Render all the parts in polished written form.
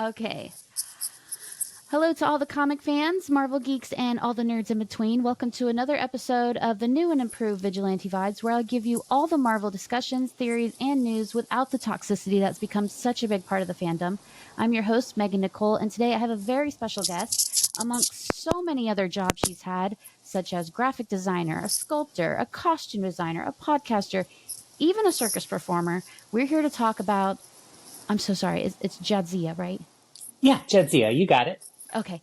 Okay. Hello to all the comic fans, Marvel geeks, and all the nerds in between. Welcome to another episode of the new and improved Vigilante Vibes, where I'll give you all the Marvel discussions, theories, and news without the toxicity that's become such a big part of the fandom. I'm your host, Megan Nicole, and today I have a very special guest. Amongst so many other jobs she's had, such as graphic designer, a sculptor, a costume designer, a podcaster, even a circus performer, we're here to talk about. I'm so sorry, it's Jadzia, right? Yeah, Jadzia, you got it. Okay.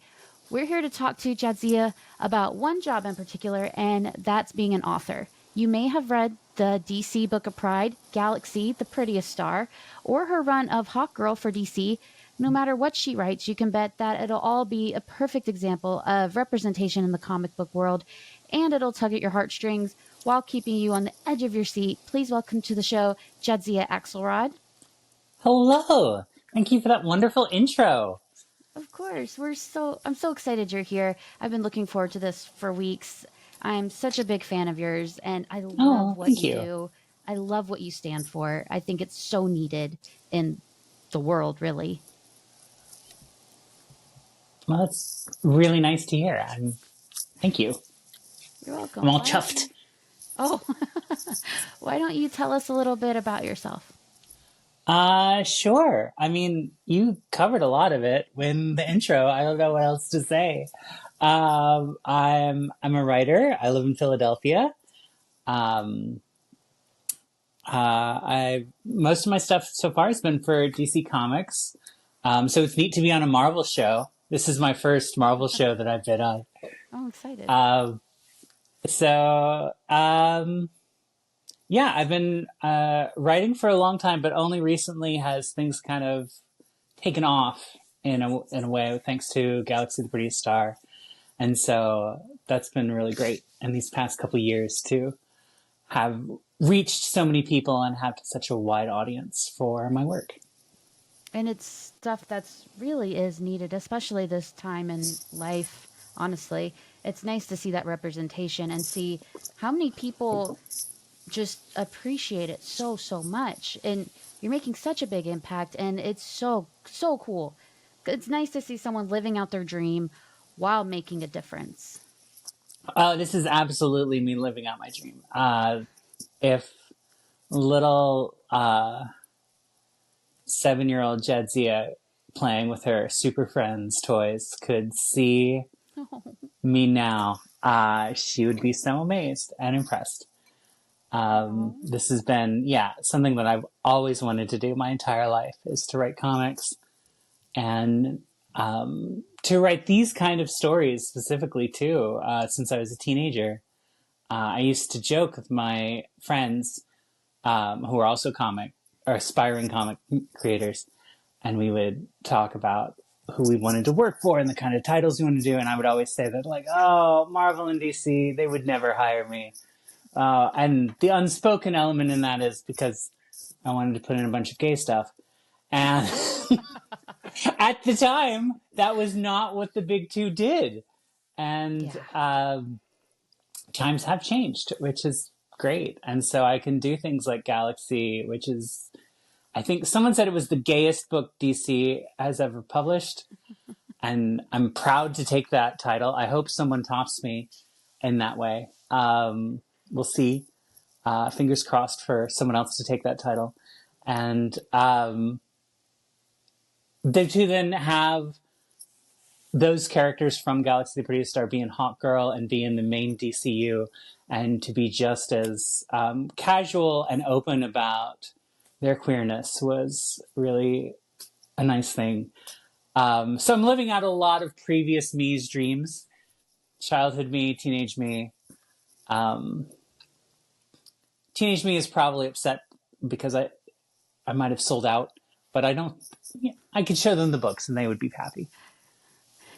We're here to talk to Jadzia about one job in particular, and that's being an author. You may have read the DC Book of Pride, Galaxy, The Prettiest Star, or her run of Hawkgirl for DC. No matter what she writes, you can bet that it'll all be a perfect example of representation in the comic book world, and it'll tug at your heartstrings while keeping you on the edge of your seat. Please welcome to the show, Jadzia Axelrod. Hello. Thank you for that wonderful intro. Of course. I'm so excited you're here. I've been looking forward to this for weeks. I'm such a big fan of yours and I love Oh, what thank you you. do. I love what you stand for. I think it's so needed in the world, really. Well, it's really nice to hear. Thank you. You're welcome. I'm all chuffed. Oh, why don't you tell us a little bit about yourself? Sure. I mean, you covered a lot of it in the intro. I don't know what else to say. I'm a writer. I live in Philadelphia. Um, I most of my stuff so far has been for DC Comics. So it's neat to be on a Marvel show. This is my first Marvel show that I've been on. I'm excited. So, yeah, I've been writing for a long time, but only recently has things kind of taken off in a way, thanks to Galaxy, the Prettiest Star. And so that's been really great in these past couple years to have reached so many people and have such a wide audience for my work. And it's stuff that's really is needed, especially this time in life, honestly. It's nice to see that representation and see how many people just appreciate it so much. And you're making such a big impact, and it's so cool. It's nice to see someone living out their dream while making a difference. Oh, this is absolutely me living out my dream. If little 7-year-old Jadzia playing with her Super Friends toys could see me now, she would be so amazed and impressed. This has been, something that I've always wanted to do my entire life, is to write comics and to write these kind of stories specifically too. Since I was a teenager, I used to joke with my friends who are also aspiring comic creators, and we would talk about who we wanted to work for and the kind of titles we wanted to do. And I would always say that, like, oh, Marvel and DC, they would never hire me. And the unspoken element in that is because I wanted to put in a bunch of gay stuff. And at the time, that was not what the big two did. And times have changed, which is great. And so I can do things like Galaxy, which is, I think someone said it was the gayest book DC has ever published. And I'm proud to take that title. I hope someone tops me in that way. We'll see. Fingers crossed for someone else to take that title. And to then have those characters from Galaxy the Prettiest Star be in Hawkgirl and be in the main DCU, and to be just as casual and open about their queerness was really a nice thing. So I'm living out a lot of previous me's dreams. Childhood me, teenage me. Teenage me is probably upset because I might have sold out, but I don't. I could show them the books and they would be happy.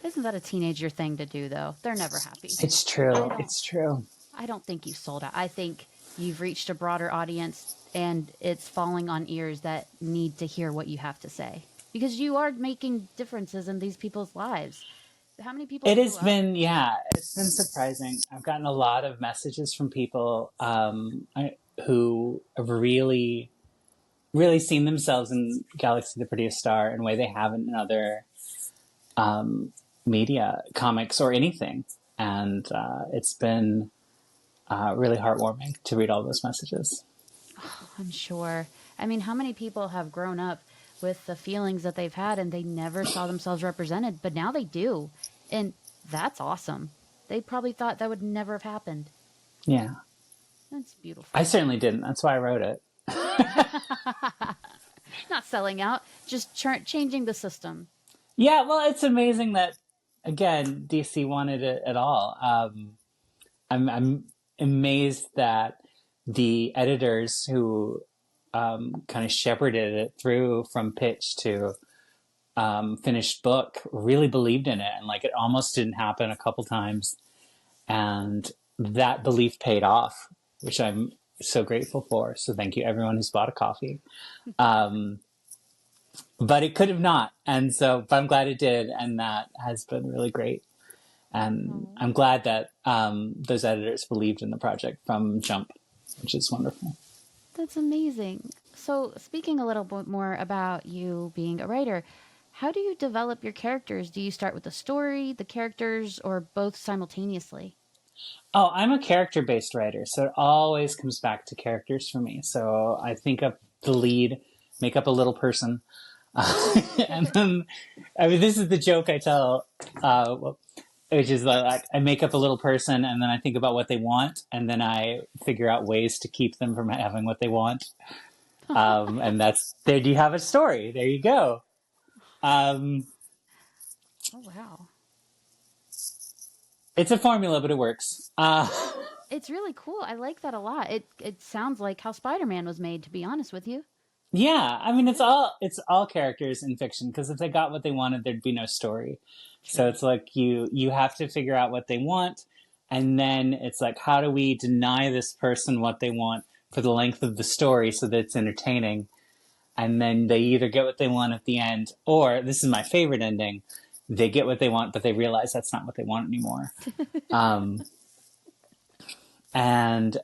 Isn't that a teenager thing to do, though? They're never happy. It's true. It's true. I don't think you've sold out. I think you've reached a broader audience and it's falling on ears that need to hear what you have to say. Because you are making differences in these people's lives. How many people? It has been, it's been surprising. I've gotten a lot of messages from people who have really really seen themselves in Galaxy the Prettiest Star in a way they haven't in other media, comics, or anything. And it's been really heartwarming to read all those messages. I'm sure. I mean, how many people have grown up with the feelings that they've had and they never saw themselves represented, but now they do. And that's awesome. They probably thought that would never have happened. Yeah. That's beautiful. I certainly didn't. That's why I wrote it. Not selling out, just changing the system. Yeah, well, it's amazing that, again, DC wanted it at all. I'm amazed that the editors who kind of shepherded it through from pitch to finished book really believed in it, and like it almost didn't happen a couple times, and that belief paid off, which I'm so grateful for. So thank you everyone who's bought a coffee. But it could have not, and so but I'm glad it did, and that has been really great. And I'm glad that those editors believed in the project from jump, which is wonderful. That's amazing. So, speaking a little bit more about you being a writer, how do you develop your characters? Do you start with the story, the characters, or both simultaneously? Oh, I'm a character-based writer, so it always comes back to characters for me. So I think up the lead, make up a little person, and then I mean this is the joke I tell, which is like I make up a little person, and then I think about what they want, and then I figure out ways to keep them from having what they want. And that's there. You have a story. There you go. Oh, wow. It's a formula, but it works. It's really cool. I like that a lot. It sounds like how Spider-Man was made, to be honest with you. Yeah, I mean it's all characters in fiction, because if they got what they wanted, there'd be no story. So it's like you have to figure out what they want, and then it's like, how do we deny this person what they want for the length of the story so that it's entertaining? And then they either get what they want at the end, or this is my favorite ending, they get what they want, but they realize that's not what they want anymore. And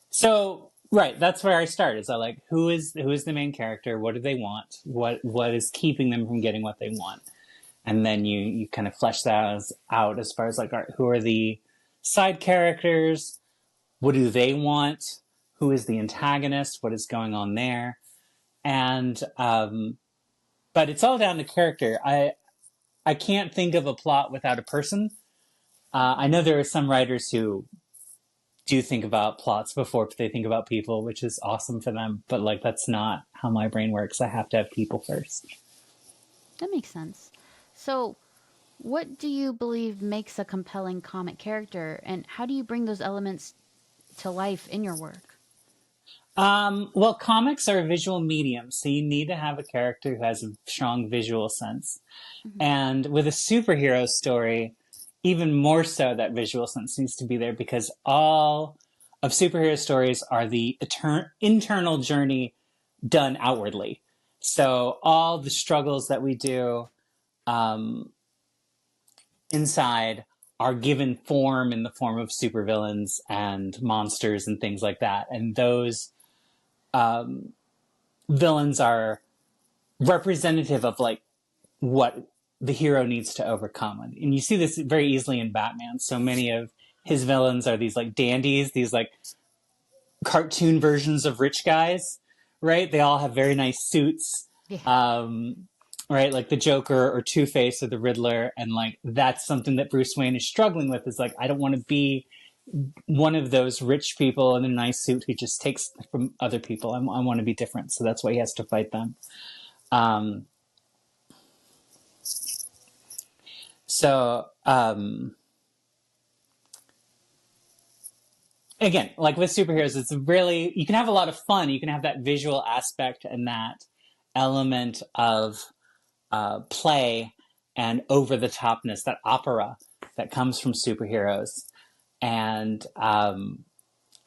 so right, that's where I start. Is I like who is the main character? What do they want? What is keeping them from getting what they want? And then you kind of flesh that out as far as like, all right, who are the side characters? What do they want? Who is the antagonist? What is going on there? And but it's all down to character. I can't think of a plot without a person. I know there are some writers who do think about plots before they think about people, which is awesome for them. But like, that's not how my brain works. I have to have people first. That makes sense. So, what do you believe makes a compelling comic character, and how do you bring those elements to life in your work? Well, comics are a visual medium, so you need to have a character who has a strong visual sense. Mm-hmm. And with a superhero story, even more so, that visual sense needs to be there, because all of superhero stories are the internal journey done outwardly. So all the struggles that we do inside are given form in the form of supervillains and monsters and things like that. And those villains are representative of like what the hero needs to overcome. And you see this very easily in Batman. So many of his villains are these like dandies, these like cartoon versions of rich guys, right? They all have very nice suits. Yeah. Right? Like the Joker or Two-Face or the Riddler. And like, that's something that Bruce Wayne is struggling with, is like, I don't want to be one of those rich people in a nice suit who just takes from other people. I want to be different. So that's why he has to fight them. Again, like with superheroes, it's really, you can have a lot of fun. You can have that visual aspect and that element of play and over the topness, that opera that comes from superheroes. And I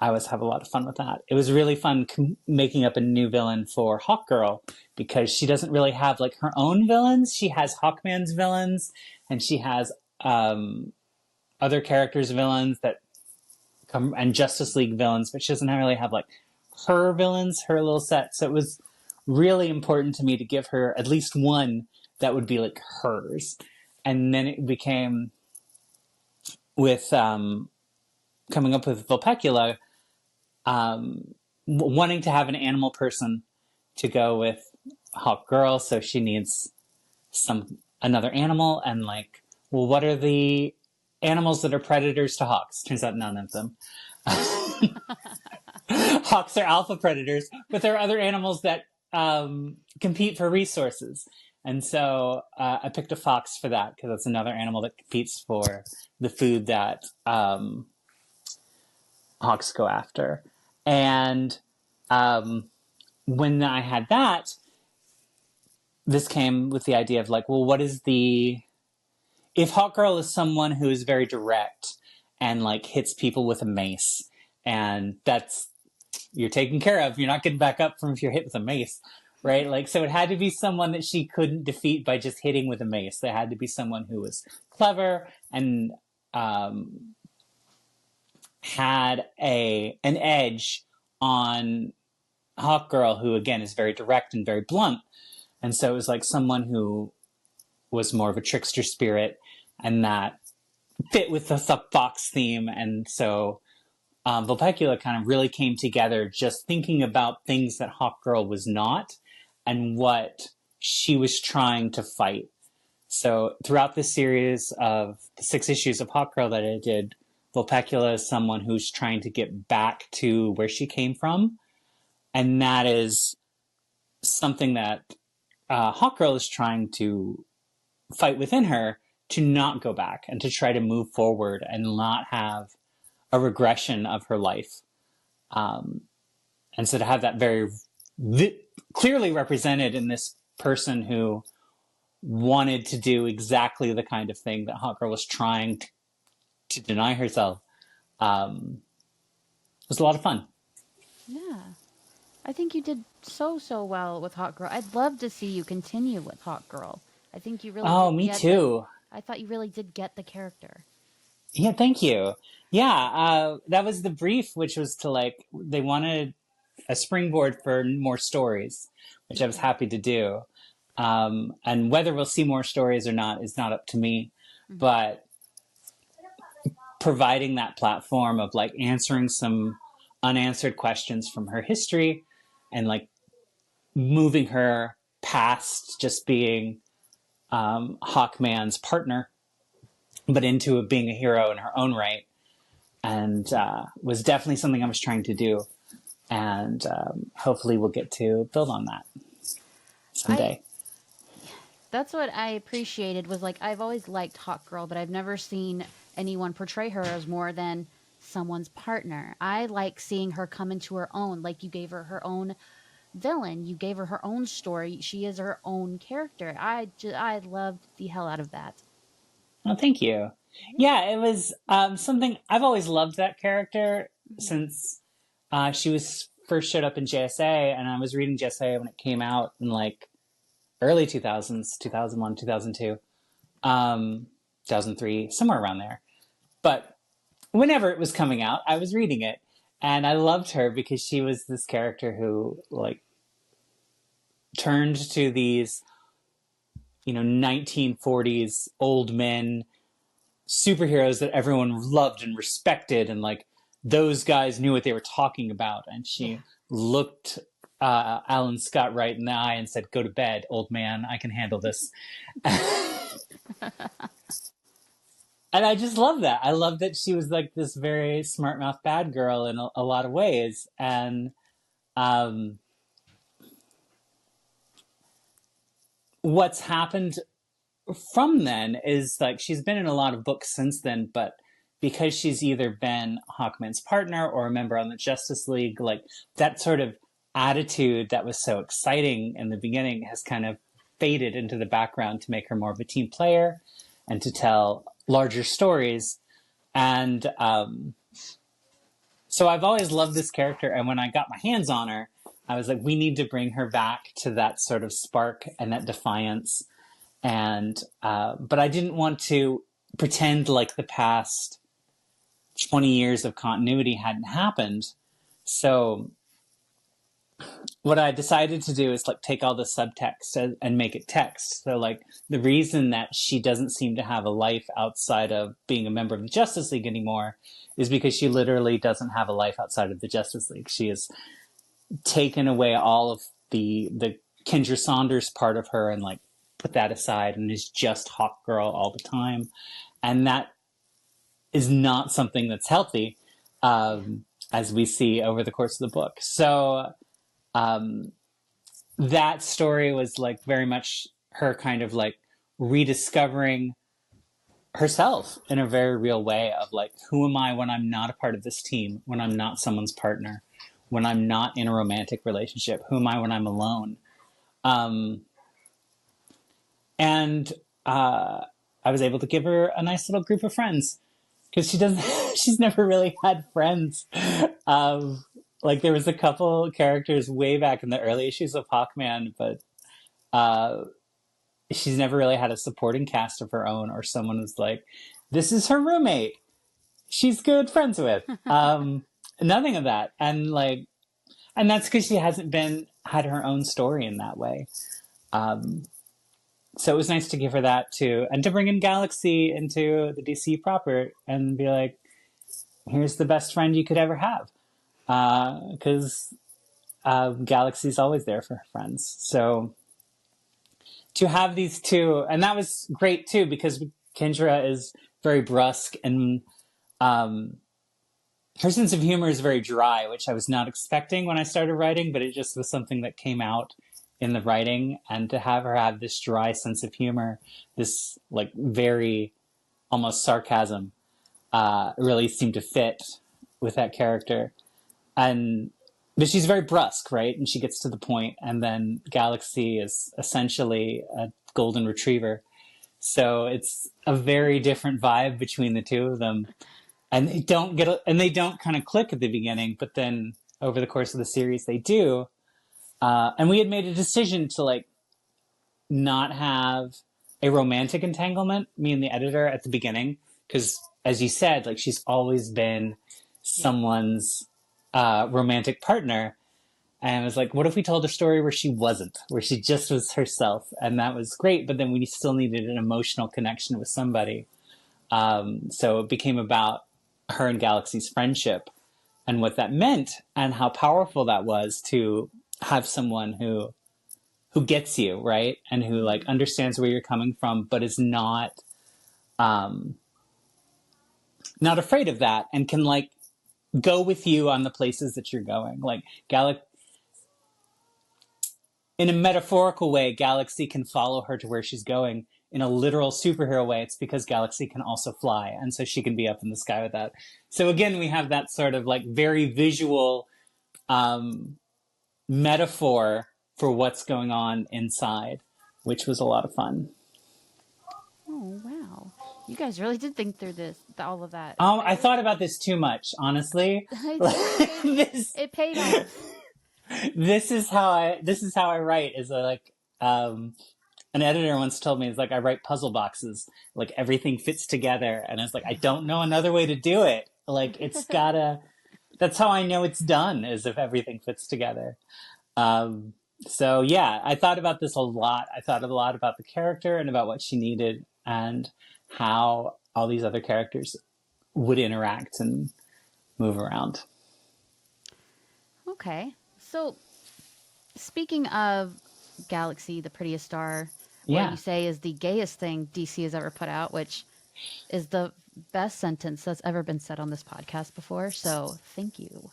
always have a lot of fun with that. It was really fun making up a new villain for Hawkgirl, because she doesn't really have like her own villains. She has Hawkman's villains, and she has other characters' villains that come, and Justice League villains, but she doesn't really have like her villains, her little set. So it was really important to me to give her at least one that would be like hers. And then it became with coming up with Vulpecula, wanting to have an animal person to go with Hawkgirl. So she needs another animal, and like, well, what are the animals that are predators to hawks? Turns out none of them. Hawks are alpha predators, but there are other animals that compete for resources. And so I picked a fox for that, because that's another animal that competes for the food that hawks go after. And when I had that, this came with the idea of like, well, what is if Hawkgirl is someone who is very direct and like hits people with a mace, and you're taken care of, you're not getting back up from if you're hit with a mace, right? Like, so it had to be someone that she couldn't defeat by just hitting with a mace. There had to be someone who was clever and had an edge on Hawkgirl, who again is very direct and very blunt. And so it was like someone who was more of a trickster spirit, and that fit with the fox theme. And so Vulpecula kind of really came together just thinking about things that Hawkgirl was not and what she was trying to fight. So throughout this series of the 6 issues of Hawkgirl that I did, Vulpecula is someone who's trying to get back to where she came from. And that is something that Hawkgirl is trying to fight within her, to not go back and to try to move forward and not have a regression of her life. And so to have that very clearly represented in this person who wanted to do exactly the kind of thing that Hawkgirl was trying to deny herself, was a lot of fun. Yeah. I think you did so well with Hawkgirl. I'd love to see you continue with Hawkgirl. I think you really me too. I thought you really did get the character. Yeah, thank you. Yeah, that was the brief, which was to like, they wanted a springboard for more stories, which I was happy to do. And whether we'll see more stories or not is not up to me, but providing that platform of like answering some unanswered questions from her history, and like moving her past just being Hawkman's partner, but into being a hero in her own right, and was definitely something I was trying to do. And hopefully we'll get to build on that someday. That's what I appreciated, was like, I've always liked Hawkgirl, but I've never seen anyone portray her as more than someone's partner. I like seeing her come into her own. Like, you gave her her own villain, you gave her her own story, she is her own character. I loved the hell out of that. Oh, thank you. Yeah, it was something I've always loved, that character, since she was first showed up in JSA, and I was reading JSA when it came out in like early 2000s, 2001, 2002, 2003, somewhere around there. But whenever it was coming out, I was reading it, and I loved her because she was this character who like turned to these, 1940s old men superheroes that everyone loved and respected, and like those guys knew what they were talking about. And she looked Alan Scott right in the eye and said, "Go to bed, old man. I can handle this." And I just love that. I love that she was like this very smart mouth bad girl in a lot of ways. And what's happened from then is like, she's been in a lot of books since then, but because she's either been Hawkman's partner or a member on the Justice League, like that sort of attitude that was so exciting in the beginning has kind of faded into the background to make her more of a team player and to tell larger stories. And so I've always loved this character. And when I got my hands on her, I was like, we need to bring her back to that sort of spark and that defiance. And but I didn't want to pretend like the past 20 years of continuity hadn't happened. So what I decided to do is like take all the subtext and make it text. So like the reason that she doesn't seem to have a life outside of being a member of the Justice League anymore is because she literally doesn't have a life outside of the Justice League. She has taken away all of the Kendra Saunders part of her and like put that aside and is just Hawkgirl all the time. And that is not something that's healthy, as we see over the course of the book. So that story was like very much her kind of like rediscovering herself in a very real way of like, who am I when I'm not a part of this team, when I'm not someone's partner, when I'm not in a romantic relationship, who am I when I'm alone? And I was able to give her a nice little group of friends because she's never really had friends. Like there was a couple characters way back in the early issues of Hawkman, but she's never really had a supporting cast of her own or someone who's like, this is her roommate. She's good friends with. Nothing of that. And that's because she hasn't had her own story in that way. So it was nice to give her that too, and to bring in Galaxy into the DC proper and be like, here's the best friend you could ever have. Because Galaxy's always there for her friends. So to have these two, and that was great too, because Kendra is very brusque and her sense of humor is very dry, which I was not expecting when I started writing, but it just was something that came out in the writing. And to have her have this dry sense of humor, this like very almost sarcasm, really seemed to fit with that character. But she's very brusque, right? And she gets to the point, and then Galaxy is essentially a golden retriever. So it's a very different vibe between the two of them. And they don't kind of click at the beginning, but then over the course of the series they do. And we had made a decision to like not have a romantic entanglement, me and the editor, at the beginning, because as you said, like she's always been someone's romantic partner. And I was like, what if we told a story where she wasn't, where she just was herself? And that was great, but then we still needed an emotional connection with somebody. So it became about her and Galaxy's friendship and what that meant and how powerful that was to have someone who gets you, right? And who like understands where you're coming from, but is not afraid of that and can like go with you on the places that you're going. Like in a metaphorical way, Galaxy can follow her to where she's going. In a literal superhero way, it's because Galaxy can also fly, and so she can be up in the sky with that. So again, we have that sort of like very visual metaphor for what's going on inside, which was a lot of fun. Oh, wow. You guys really did think through all of that. I thought about this too much, honestly. It paid off. This is how I write. Is like an editor once told me, it's like I write puzzle boxes, like everything fits together, and it's like I don't know another way to do it. Like it's gotta. That's how I know it's done, is if everything fits together. So yeah, I thought about this a lot. I thought a lot about the character and about what she needed and how all these other characters would interact and move around. Okay. So, speaking of Galaxy, the Prettiest Star, what you say is the gayest thing DC has ever put out, which is the best sentence that's ever been said on this podcast before. So, thank you.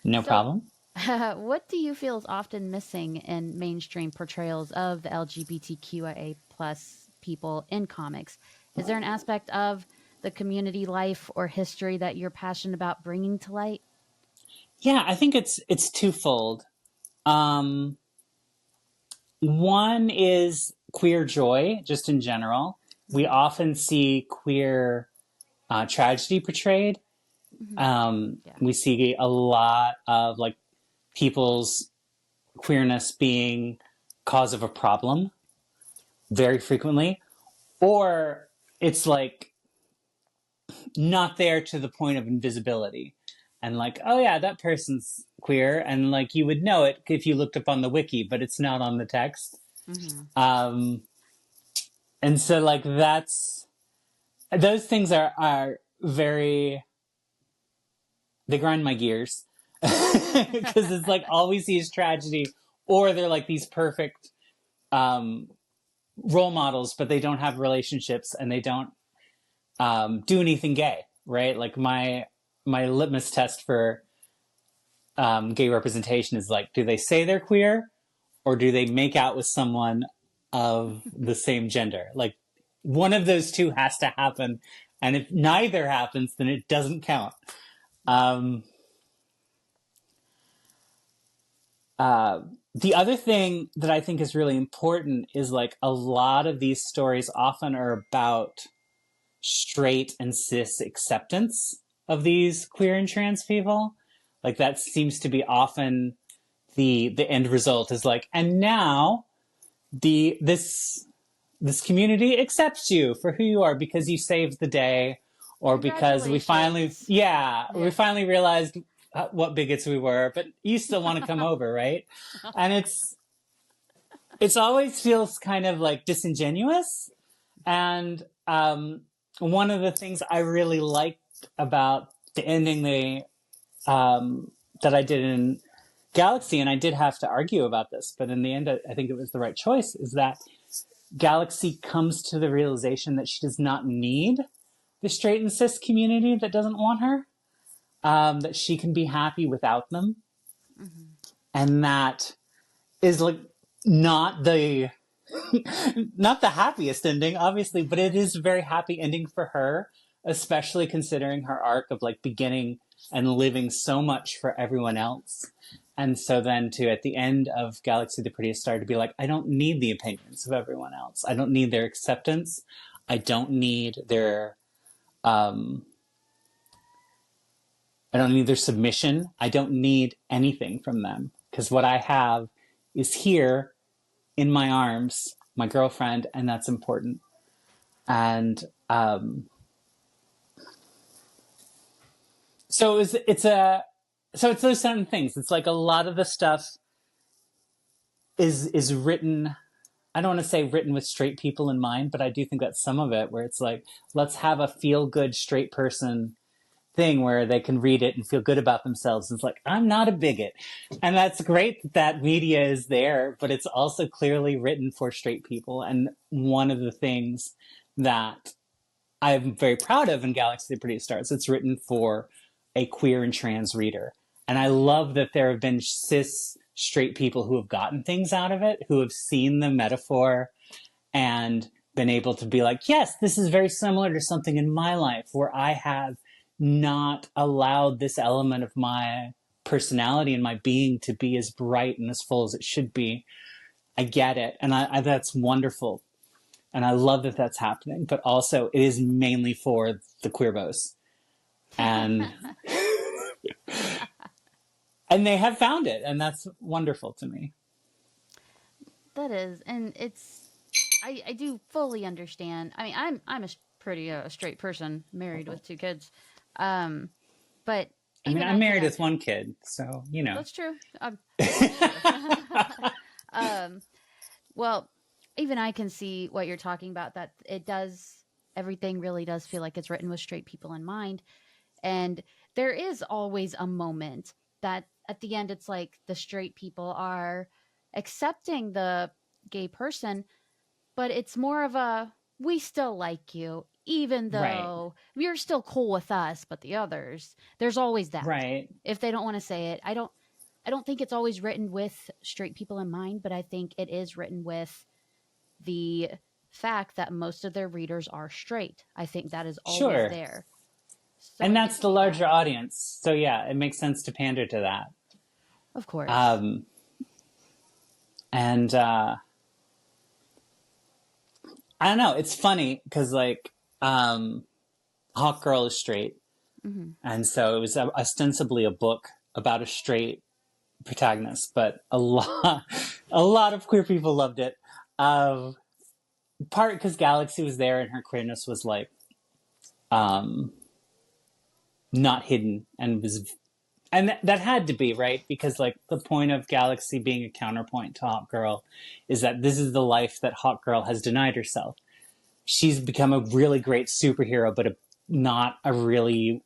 No problem. What do you feel is often missing in mainstream portrayals of the LGBTQIA plus people in comics? Is there an aspect of the community life or history that you're passionate about bringing to light? Yeah, I think it's twofold. One is queer joy, just in general. We often see queer tragedy portrayed. We see a lot of like people's queerness being cause of a problem very frequently, or it's like not there to the point of invisibility. and like, oh yeah, that person's queer, and like you would know it if you looked up on the wiki, but it's not on the text. Mm-hmm. And so like those things are very, they grind my gears because it's like all we see is tragedy, or they're like these perfect role models, but they don't have relationships and they don't do anything gay, right? Like my litmus test for gay representation is like, do they say they're queer, or do they make out with someone of the same gender? Like one of those two has to happen, and if neither happens, then it doesn't count. The other thing that I think is really important is like a lot of these stories often are about straight and cis acceptance of these queer and trans people. Like that seems to be often the end result is like, and now this community accepts you for who you are because you saved the day, or because we finally we finally realized what bigots we were, but you still want to come over, right? And it's always feels kind of like disingenuous. And one of the things I really liked about the ending that I did in Galaxy, and I did have to argue about this, but in the end, I think it was the right choice, is that Galaxy comes to the realization that she does not need the straight and cis community that doesn't want her, that she can be happy without them. Mm-hmm. And that is like not the not the happiest ending, obviously, but it is a very happy ending for her, especially considering her arc of like beginning and living so much for everyone else. And so then to, at the end of Galaxy, the Prettiest Star, to be like, I don't need the opinions of everyone else. I don't need their acceptance. I don't need their, I don't need their submission. I don't need anything from them, because what I have is here in my arms, my girlfriend, and that's important. And so it's those certain things. It's like a lot of the stuff is written. I don't want to say written with straight people in mind, but I do think that's some of it, where it's like, let's have a feel good straight person thing where they can read it and feel good about themselves. It's like, I'm not a bigot. And that's great that media is there, but it's also clearly written for straight people. And one of the things that I'm very proud of in Galaxy the Prettiest Stars, it's written for a queer and trans reader. And I love that there have been cis straight people who have gotten things out of it, who have seen the metaphor and been able to be like, yes, this is very similar to something in my life where I have not allowed this element of my personality and my being to be as bright and as full as it should be. I get it. And I that's wonderful. And I love that that's happening. But also, it is mainly for the queerbos. And and they have found it. And that's wonderful to me. That is. And it's, I do fully understand. I mean, I'm a pretty straight person, married with 2 kids. But I mean, I'm married with 1 kid, so, you know. That's true. Well, even I can see what you're talking about, that everything really does feel like it's written with straight people in mind. And there is always a moment that at the end, it's like the straight people are accepting the gay person, but it's more of a, we still like you, even though you're still cool with us, but the others, there's always that. Right. If they don't want to say it, I don't think it's always written with straight people in mind, but I think it is written with the fact that most of their readers are straight. I think that is always there. So and that's the larger audience. So yeah, it makes sense to pander to that. Of course. And I don't know. It's funny because like Hawkgirl is straight. Mm-hmm. And so it was ostensibly a book about a straight protagonist, but a lot of queer people loved it. Part because Galaxy was there and her queerness was like not hidden and was And that had to be, right? Because like the point of Galaxy being a counterpoint to Hawkgirl is that this is the life that Hawkgirl has denied herself. She's become a really great superhero, but not a really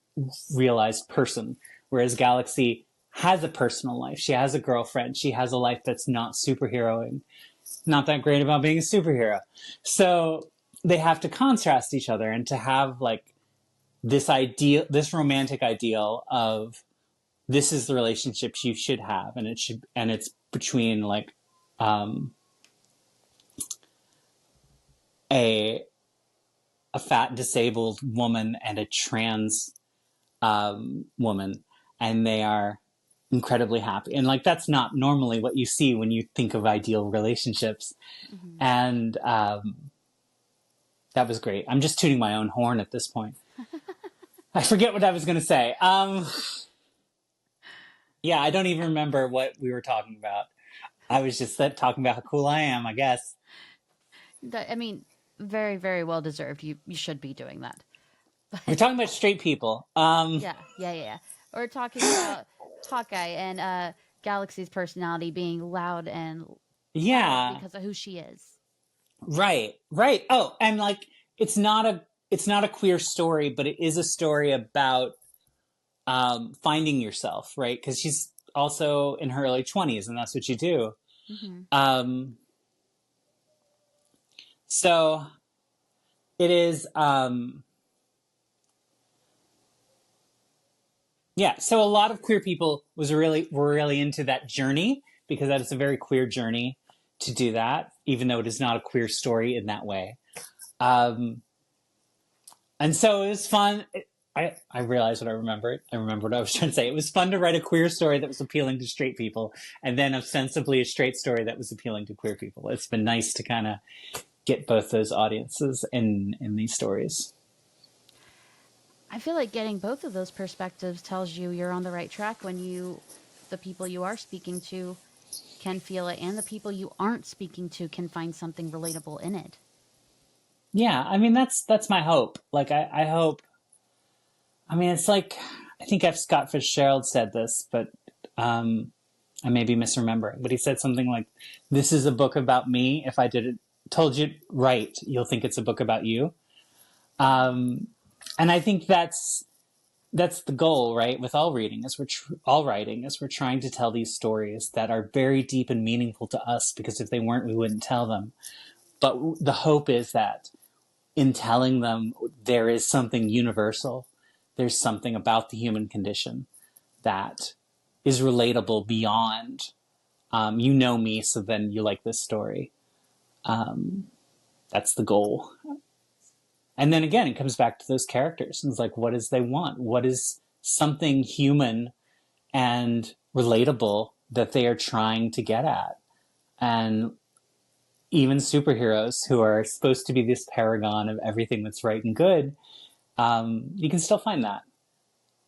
realized person. Whereas Galaxy has a personal life. She has a girlfriend. She has a life that's not superheroing. Not that great about being a superhero. So they have to contrast each other, and to have like this ideal, this romantic ideal of this is the relationships you should have, and it's between like a a fat disabled woman and a trans woman, and they are incredibly happy. And like that's not normally what you see when you think of ideal relationships. Mm-hmm. And that was great. I'm just tooting my own horn at this point. I forget what I was going to say. Yeah, I don't even remember what we were talking about. I was just talking about how cool I am, I guess. I mean, very, very well deserved. You should be doing that. We're talking about straight people. Yeah. We're talking about Hawkeye and Galaxy's personality being loud and Yeah, because of who she is. right. Oh, and like it's not a queer story, but it is a story about finding yourself, right? Because she's also in her early 20s, and that's what you do. Mm-hmm. So it is. Yeah, so a lot of queer people were really into that journey, because that is a very queer journey to do that, even though it is not a queer story in that way. And so it was fun. I realized what I remembered. I remember what I was trying to say. It was fun to write a queer story that was appealing to straight people, and then ostensibly a straight story that was appealing to queer people. It's been nice to kind of get both those audiences in these stories. I feel like getting both of those perspectives tells you you're on the right track when the people you are speaking to can feel it, and the people you aren't speaking to can find something relatable in it. Yeah, I mean that's my hope. Like I hope. I mean, it's like I think F. Scott Fitzgerald said this, but I may be misremembering. But he said something like, "This is a book about me. If I told you right, you'll think it's a book about you." And I think that's the goal, right? With all reading, all writing, is we're trying to tell these stories that are very deep and meaningful to us, because if they weren't, we wouldn't tell them. But the hope is that in telling them, there is something universal. There's something about the human condition that is relatable beyond, you know me, so then you like this story. That's the goal. And then again, it comes back to those characters. And it's like, what is they want? What is something human and relatable that they are trying to get at? And even superheroes, who are supposed to be this paragon of everything that's right and good, you can still find that.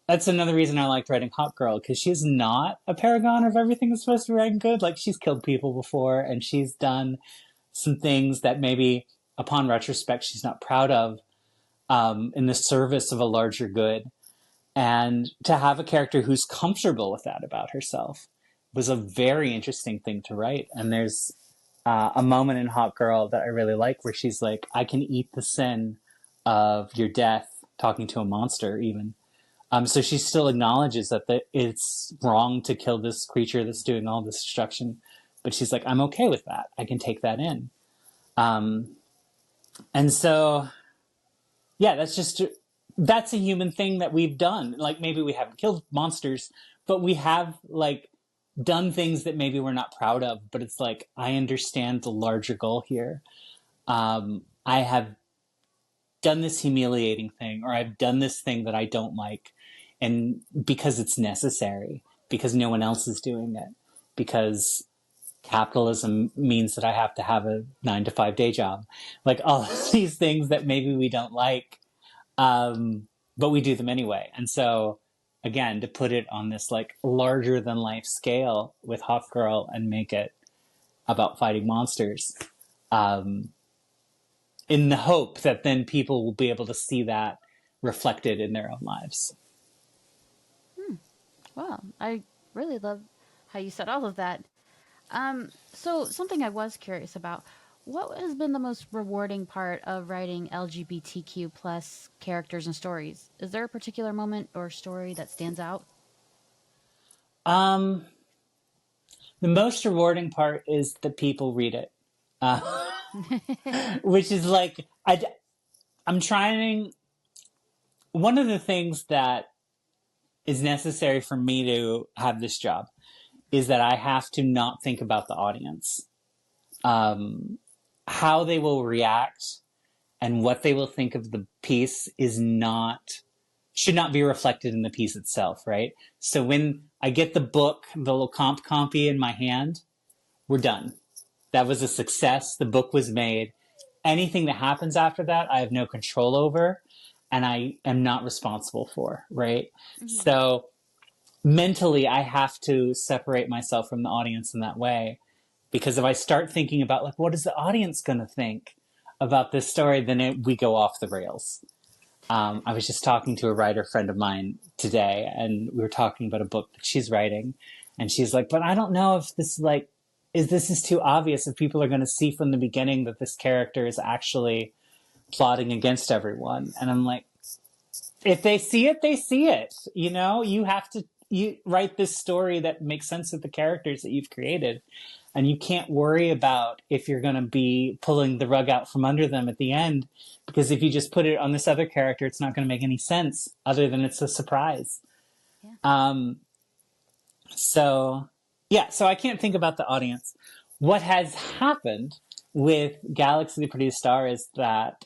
That's another reason I liked writing Hawkgirl, because she's not a paragon of everything that's supposed to be right and good. Like, she's killed people before, and she's done some things that maybe, upon retrospect, she's not proud of, in the service of a larger good. And to have a character who's comfortable with that about herself was a very interesting thing to write. And there's a moment in Hawkgirl that I really like, where she's like, "I can eat the sin of your death," talking to a monster even. So she still acknowledges that it's wrong to kill this creature that's doing all this destruction, but she's like, "I'm okay with that. I can take that in." And so, yeah, that's a human thing that we've done. Like, maybe we haven't killed monsters, but we have like done things that maybe we're not proud of. But it's like, I understand the larger goal here. I have done this humiliating thing, or I've done this thing that I don't like, and because it's necessary, because no one else is doing it, because capitalism means that I have to have a 9-to-5 day job, like all of these things that maybe we don't like, but we do them anyway. And so, again, to put it on this like larger than life scale with Hawkgirl and make it about fighting monsters, in the hope that then people will be able to see that reflected in their own lives. Well, I really love how you said all of that. So something I was curious about, what has been the most rewarding part of writing LGBTQ plus characters and stories? Is there a particular moment or story that stands out? Um, the most rewarding part is that people read it, uh, which is like I'm trying. One of the things that is necessary for me to have this job is that I have to not think about the audience, um, how they will react, and what they will think of the piece is not should not be reflected in the piece itself, right? So when I get the book, the little copy in my hand, we're done. That was a success. The book was made. Anything that happens after that, I have no control over and I am not responsible for, right? Mm-hmm. So mentally, I have to separate myself from the audience in that way. Because if I start thinking about, like, what is the audience going to think about this story, then we go off the rails. I was just talking to a writer friend of mine today, and we were talking about a book that she's writing, and she's like, "But I don't know if this is too obvious. If people are going to see from the beginning that this character is actually plotting against everyone," and I'm like, "If they see it, they see it. You know, you write this story that makes sense of the characters that you've created." And you can't worry about if you're going to be pulling the rug out from under them at the end, because if you just put it on this other character, it's not going to make any sense other than it's a surprise. Yeah. Um, so, yeah, so I can't think about the audience. What has happened with Galaxy the Prettiest Star is that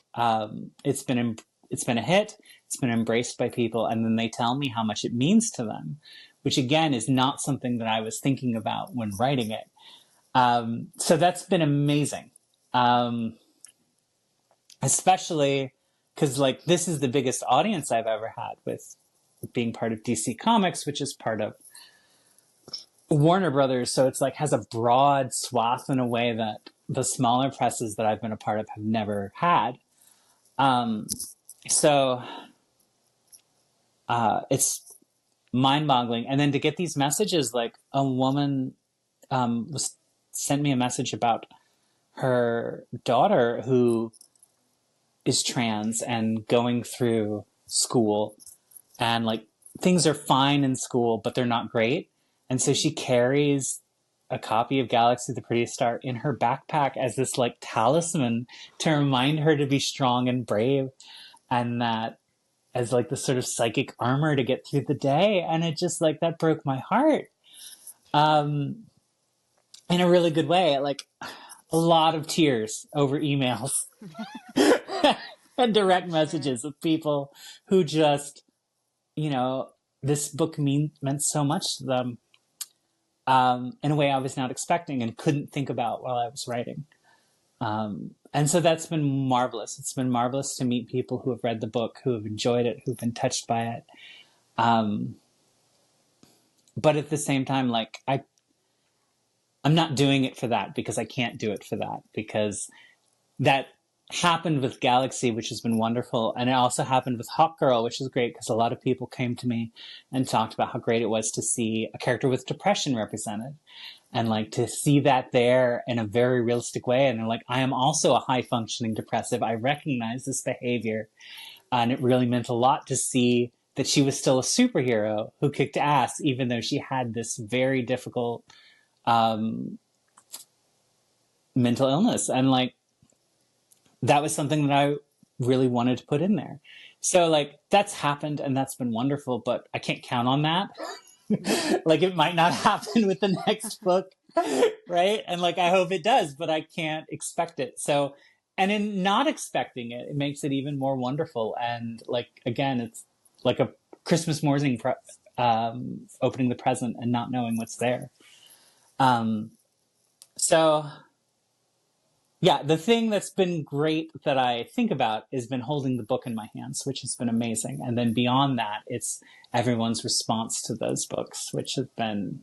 it's been a hit, it's been embraced by people, and then they tell me how much it means to them, which again is not something that I was thinking about when writing it. So that's been amazing. Especially because like this is the biggest audience I've ever had with being part of DC Comics, which is part of Warner Brothers. So it's like has a broad swath in a way that the smaller presses that I've been a part of have never had. Um, so it's mind boggling. And then to get these messages, like a woman was sent me a message about her daughter who is trans and going through school, and like things are fine in school but they're not great, and so she carries a copy of Galaxy the Prettiest Star in her backpack as this like talisman to remind her to be strong and brave, and that as like this sort of psychic armor to get through the day. And it just like that broke my heart, um in a really good way, like a lot of tears over emails and direct Sure. messages of people who just, you know, this book meant so much to them, in a way I was not expecting and couldn't think about while I was writing. And so that's been marvelous. It's been marvelous to meet people who have read the book, who have enjoyed it, who've been touched by it. Um, but at the same time, like I'm not doing it for that, because I can't do it for that, because that happened with Galaxy, which has been wonderful. And it also happened with Hawkgirl, which is great because a lot of people came to me and talked about how great it was to see a character with depression represented, and like to see that there in a very realistic way. And they're like, I am also a high functioning depressive. I recognize this behavior. And it really meant a lot to see that she was still a superhero who kicked ass, even though she had this very difficult um, mental illness. And like, that was something that I really wanted to put in there. So like that's happened and that's been wonderful, but I can't count on that. Like it might not happen with the next book, right? And like I hope it does, but I can't expect it. So, and in not expecting it, it makes it even more wonderful. And like again, it's like a Christmas morning opening the present and not knowing what's there. Um, so yeah, the thing that's been great that I think about has been holding the book in my hands, which has been amazing. And then beyond that, it's everyone's response to those books, which has been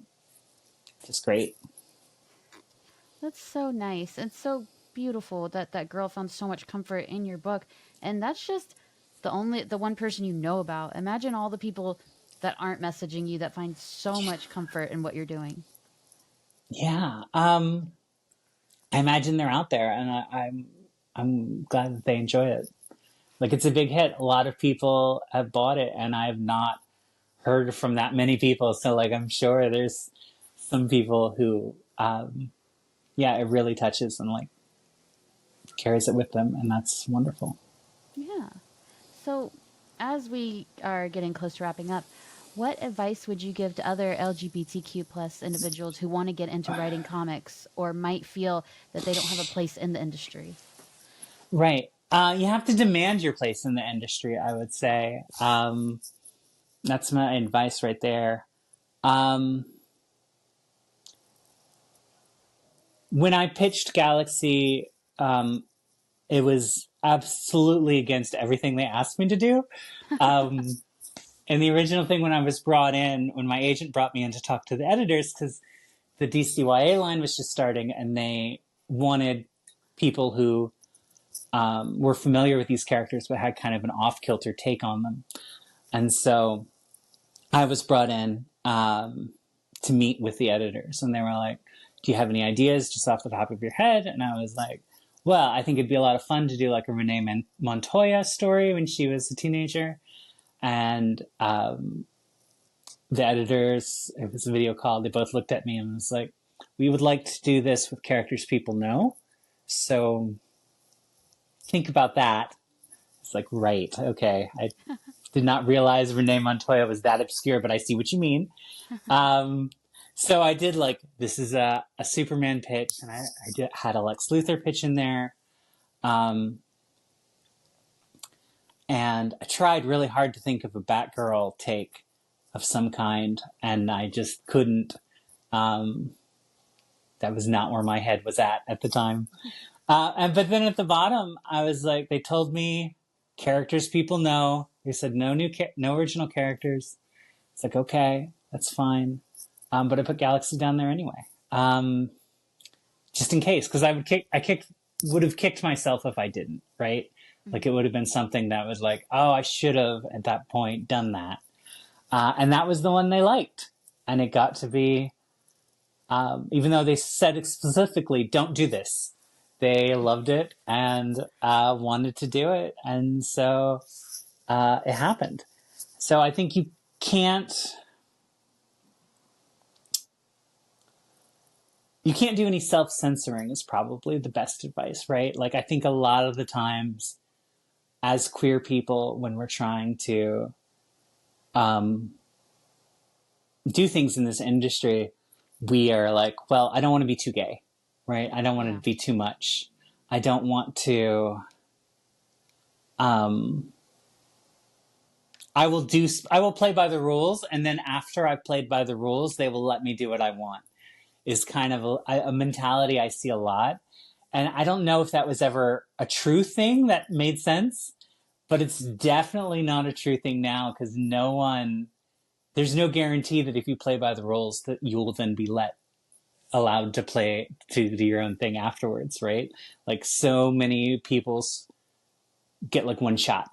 just great. That's so nice. It's so beautiful that that girl found so much comfort in your book. And that's just the one person you know about. Imagine all the people that aren't messaging you that find so much comfort in what you're doing? Yeah. I imagine they're out there, and I'm glad that they enjoy it. Like, it's a big hit. A lot of people have bought it, and I've not heard from that many people. So, like, I'm sure there's some people who, yeah, it really touches and like carries it with them, and that's wonderful. Yeah. So, as we are getting close to wrapping up, what advice would you give to other LGBTQ plus individuals who want to get into writing comics or might feel that they don't have a place in the industry? Right. You have to demand your place in the industry, I would say. That's my advice right there. Um, when I pitched Galaxy, it was absolutely against everything they asked me to do. Um, and the original thing when I was brought in, when my agent brought me in to talk to the editors, because the DCYA line was just starting and they wanted people who were familiar with these characters but had kind of an off-kilter take on them. And so I was brought in to meet with the editors, and they were like, do you have any ideas just off the top of your head? And I was like, well, I think it'd be a lot of fun to do like a Renee Montoya story when she was a teenager. And the editors, it was a video call, they both looked at me and was like, we would like to do this with characters people know. So think about that. It's like, right, okay. I did not realize Renee Montoya was that obscure, but I see what you mean. So I did like, this is a Superman pitch, and I had a Lex Luthor pitch in there. And I tried really hard to think of a Batgirl take of some kind, and I just couldn't. That was not where my head was at the time. But then at the bottom, I was like, they told me characters people know. They said no no original characters. It's like, okay, that's fine. But I put Galaxy down there anyway, just in case, because would have kicked myself if I didn't, right? Mm-hmm. Like, it would have been something that was like, oh, I should have at that point done that. And that was the one they liked. And it got to be, even though they said specifically, don't do this, they loved it and wanted to do it. And so it happened. So I think you can't do any self-censoring is probably the best advice, right? Like, I think a lot of the times as queer people, when we're trying to do things in this industry, we are like, well, I don't want to be too gay, right? I don't want to be too much. I don't want to, I will play by the rules. And then after I've played by the rules, they will let me do what I want, is kind of a mentality I see a lot. And I don't know if that was ever a true thing that made sense, but it's definitely not a true thing now, because there's no guarantee that if you play by the rules that you will then be allowed to do your own thing afterwards, right? Like, so many people get like one shot.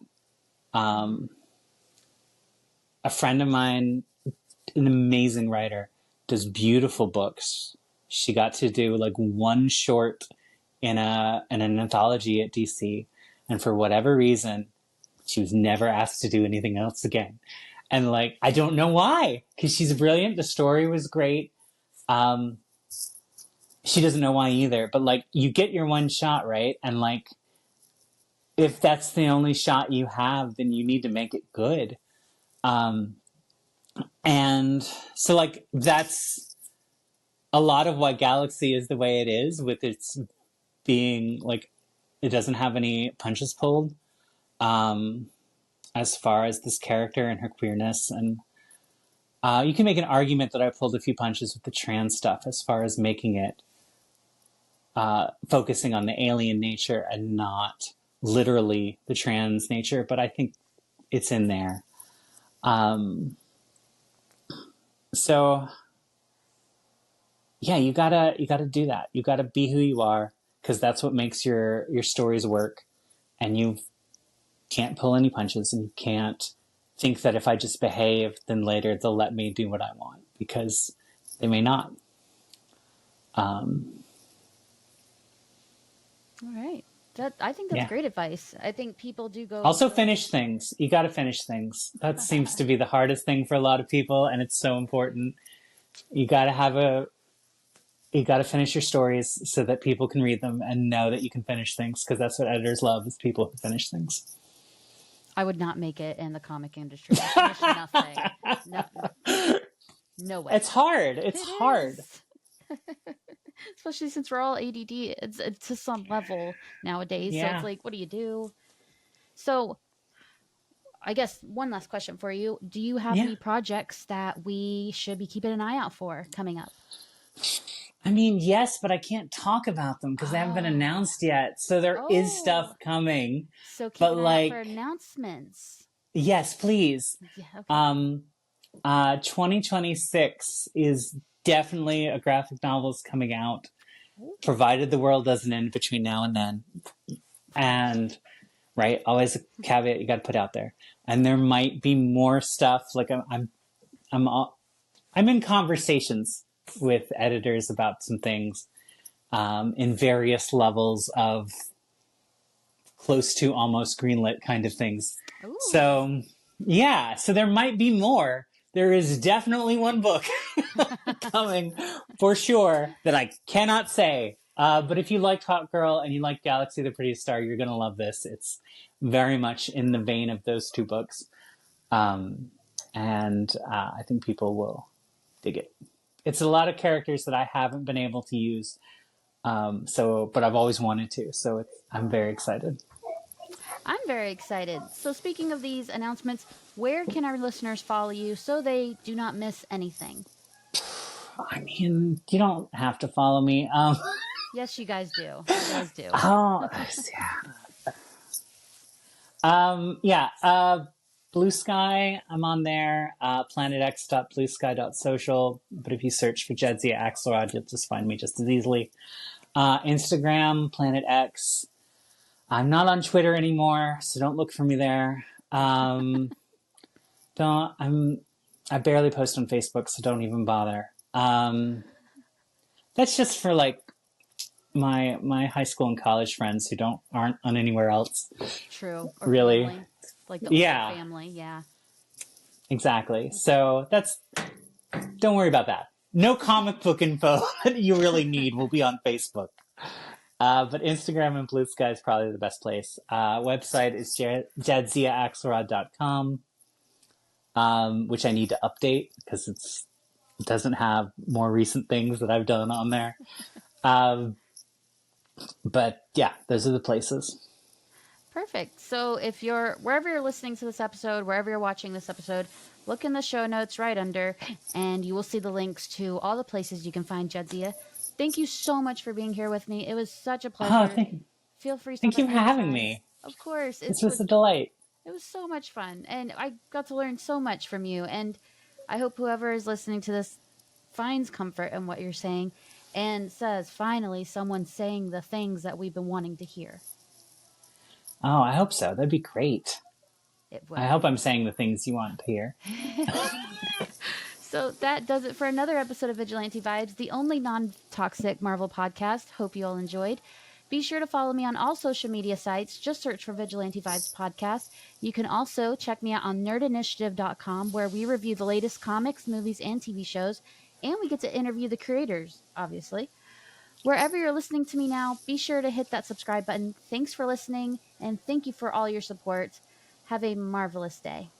A friend of mine, an amazing writer, does beautiful books. She got to do like one short in an anthology at DC, and for whatever reason, she was never asked to do anything else again. And like, I don't know why, because she's brilliant. The story was great. She doesn't know why either. But like, you get your one shot, right? And like, if that's the only shot you have, then you need to make it good. And so like, that's a lot of why Galaxy is the way it is, with its being like, it doesn't have any punches pulled as far as this character and her queerness. And you can make an argument that I pulled a few punches with the trans stuff as far as making it focusing on the alien nature and not literally the trans nature, but I think it's in there. So yeah, you gotta do that. You gotta be who you are, because that's what makes your stories work. And you can't pull any punches, and you can't think that if I just behave, then later they'll let me do what I want, because they may not. All right. I think that's Yeah. great advice. I think people do go Also, finish things. You got to finish things. That seems to be the hardest thing for a lot of people, and it's so important. You got to finish your stories so that people can read them and know that you can finish things, because that's what editors love, is people who finish things. I would not make it in the comic industry. I finish nothing. No way. It's hard. It's hard. Especially since we're all ADD. It's to some level nowadays. Yeah. So it's like, what do you do? So I guess one last question for you. Do you have any projects that we should be keeping an eye out for coming up? I mean, yes, but I can't talk about them because they haven't been announced yet. So there is stuff coming. So keep an eye out for announcements. Yes, please. Yeah, okay. 2026 is definitely a graphic novel is coming out, provided the world doesn't end between now and then. And right, always a caveat you got to put out there. And there might be more stuff. Like I'm in conversations with editors about some things in various levels of close to almost greenlit kind of things. Ooh. So yeah, so there might be more. There is definitely one book coming for sure that I cannot say. But if you liked Hawkgirl and you like Galaxy, the Prettiest Star, you're going to love this. It's very much in the vein of those two books. And I think people will dig it. It's a lot of characters that I haven't been able to use. But I've always wanted to. So I'm very excited. I'm very excited. So speaking of these announcements, where can our listeners follow you so they do not miss anything? I mean, you don't have to follow me. Yes, you guys do. You guys do. Oh, yeah. Blue Sky, I'm on there. planetx.bluesky.social. But if you search for Jadzia Axelrod, you'll just find me just as easily. Instagram, Planet X. I'm not on Twitter anymore, so don't look for me there. I barely post on Facebook, so don't even bother. That's just for like my high school and college friends who aren't on anywhere else. True. Or really. Family. Like the older family, yeah. Exactly. So don't worry about that. No comic book info that you really need will be on Facebook. But Instagram and Blue Sky is probably the best place. Website is jadziaaxelrod.com, which I need to update because it doesn't have more recent things that I've done on there. But yeah, those are the places. Perfect. So wherever you're listening to this episode, wherever you're watching this episode, look in the show notes right under, and you will see the links to all the places you can find Jadzia. Thank you so much for being here with me. It was such a pleasure. Oh, Feel free. Thank you for having me. Of course. This was a delight. It was so much fun, and I got to learn so much from you, and I hope whoever is listening to this finds comfort in what you're saying and says, finally, someone's saying the things that we've been wanting to hear. Oh, I hope so. That'd be great. I hope I'm saying the things you want to hear. So that does it for another episode of Vigilante Vibes, the only non-toxic Marvel podcast. Hope you all enjoyed. Be sure to follow me on all social media sites. Just search for Vigilante Vibes Podcast. You can also check me out on nerdinitiative.com, where we review the latest comics, movies, and TV shows, and we get to interview the creators, obviously. Wherever you're listening to me now, be sure to hit that subscribe button. Thanks for listening, and thank you for all your support. Have a marvelous day.